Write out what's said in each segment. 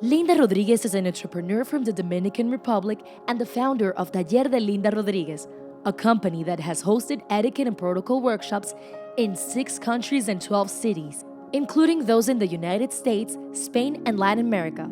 Lynda Rodriguez is an entrepreneur from the Dominican Republic and the founder of Taller de Lynda Rodriguez, a company that has hosted etiquette and protocol workshops in 6 countries and 12 cities, including those in the United States, Spain, and Latin America.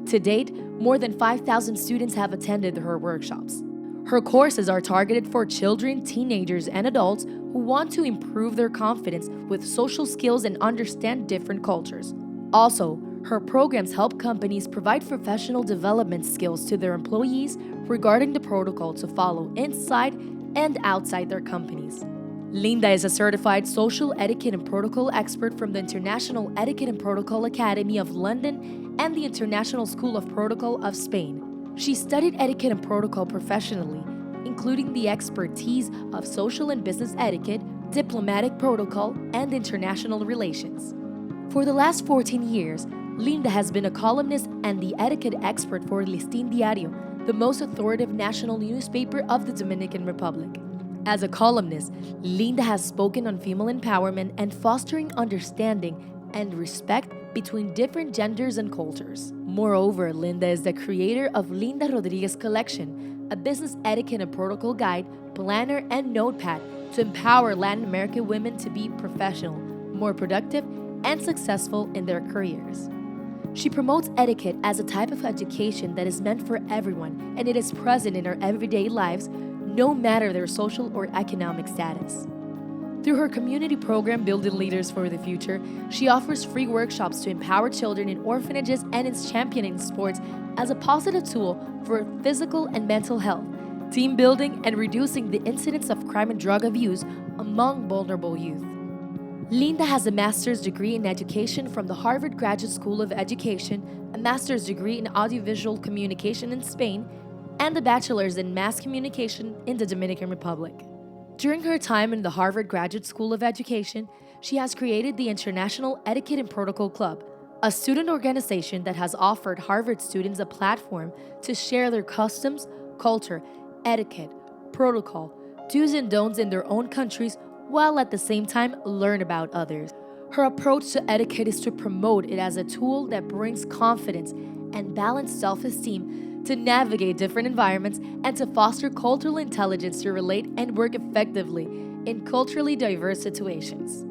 To date, more than 5,000 students have attended her workshops. Her courses are targeted for children, teenagers, and adults who want to improve their confidence with social skills and understand different cultures. Also, her programs help companies provide professional development skills to their employees regarding the protocol to follow inside and outside their companies. Lynda is a certified social etiquette and protocol expert from the International Etiquette and Protocol Academy of London and the International School of Protocol of Spain. She studied etiquette and protocol professionally, including the expertise of social and business etiquette, diplomatic protocol, and international relations. For the last 14 years, Lynda has been a columnist and the etiquette expert for Listín Diario, the most authoritative national newspaper of the Dominican Republic. As a columnist, Lynda has spoken on female empowerment and fostering understanding and respect between different genders and cultures. Moreover, Lynda is the creator of Lynda Rodriguez Collection, a business etiquette and protocol guide, planner, and notepad to empower Latin American women to be professional, more productive, and successful in their careers. She promotes etiquette as a type of education that is meant for everyone, and it is present in our everyday lives, no matter their social or economic status. Through her community program, Building Leaders for the Future, she offers free workshops to empower children in orphanages and is championing sports as a positive tool for physical and mental health, team building, and reducing the incidence of crime and drug abuse among vulnerable youth. Lynda has a master's degree in education from the Harvard Graduate School of Education, a master's degree in audiovisual communication in Spain, and a bachelor's in mass communication in the Dominican Republic. During her time in the Harvard Graduate School of Education, she has created the International Etiquette and Protocol Club, a student organization that has offered Harvard students a platform to share their customs, culture, etiquette, protocol, do's and don'ts in their own countries, while at the same time learn about others. Her approach to etiquette is to promote it as a tool that brings confidence and balanced self-esteem to navigate different environments and to foster cultural intelligence to relate and work effectively in culturally diverse situations.